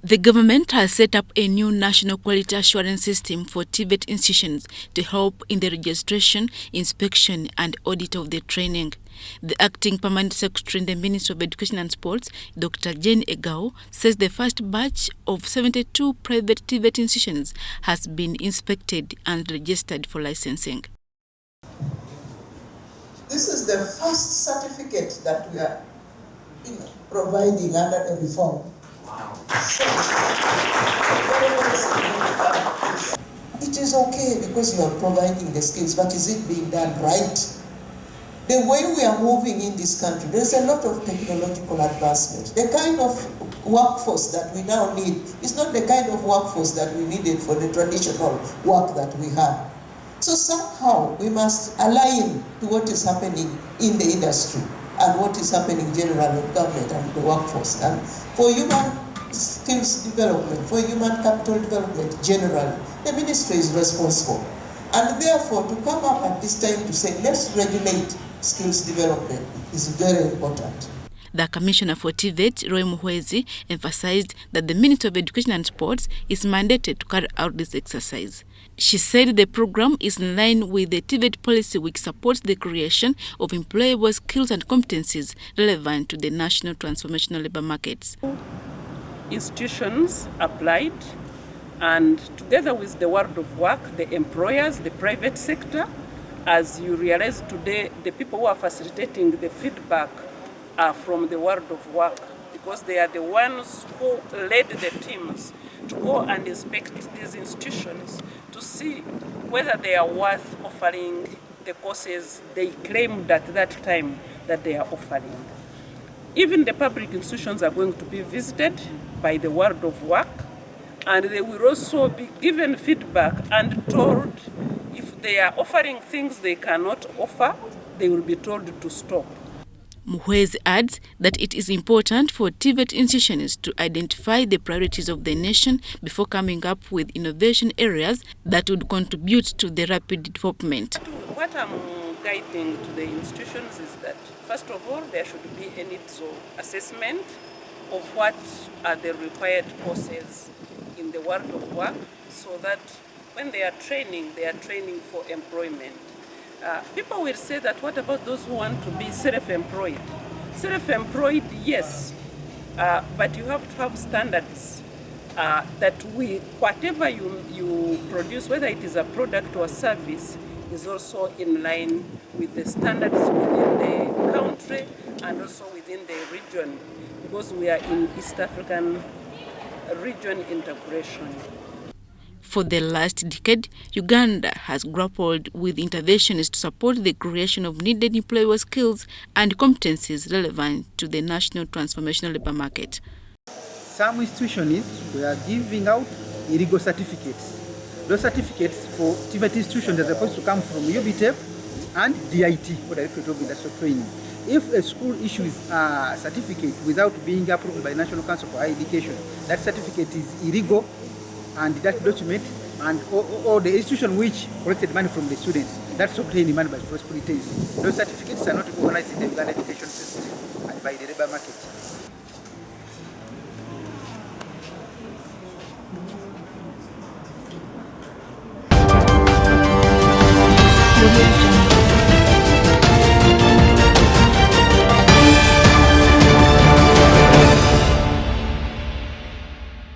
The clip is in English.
The government has set up a new national quality assurance system for TVET institutions to help in the registration, inspection and audit of the training. The acting permanent secretary in the Ministry of Education and Sports, Dr. Gov't, says the first batch of 72 private TVET institutions has been inspected and registered for licensing. This is the first certificate that we are providing under the reform. It is okay because you are providing the skills, but is it being done right? The way we are moving in this country, there's a lot of technological advancement. The kind of workforce that we now need is not the kind of workforce that we needed for the traditional work that we had. So somehow we must align to what is happening in the industry and what is happening generally in government and the workforce. And for human skills development, for human capital development generally, the ministry is responsible. And therefore, to come up at this time to say, let's regulate skills development is very important. The Commissioner for TVET, Roy emphasized that the Ministry of Education and Sports is mandated to carry out this exercise. She said the program is in line with the TVET policy, which supports the creation of employable skills and competencies relevant to the national transformational labour markets. Institutions applied, and together with the world of work, the employers, the private sector, as you realize today, the people who are facilitating the feedback are from the world of work, because they are the ones who led the teams to go and inspect these institutions to see whether they are worth offering the courses they claimed at that time that they are offering. Even the public institutions are going to be visited by the world of work, and they will also be given feedback and told if they are offering things they cannot offer, they will be told to stop. Muhwezi adds that it is important for TVET institutions to identify the priorities of the nation before coming up with innovation areas that would contribute to the rapid development. What I'm guiding to the institutions is that, first of all, there should be a needs assessment of what are the required courses in the world of work, so that when they are training for employment. People will say that, what about those who want to be self-employed? Self-employed, yes, but you have to have standards that whatever you produce, whether it is a product or a service, is also in line with the standards within the country and also within the region, because we are in East African region integration. For the last decade, Uganda has grappled with interventions to support the creation of needed employable skills and competencies relevant to the national transformational labour market. Some institutions were giving out illegal certificates. Those certificates for TVET institutions are supposed to come from UBTEP and DIT, or Directorate of Industrial Training. If a school issues a certificate without being approved by National Council for Higher Education, that certificate is illegal, and that document and or the institution which collected money from the students, that's obtained money by false pretense. Those certificates are not recognized in the Uganda education system and by the labour market.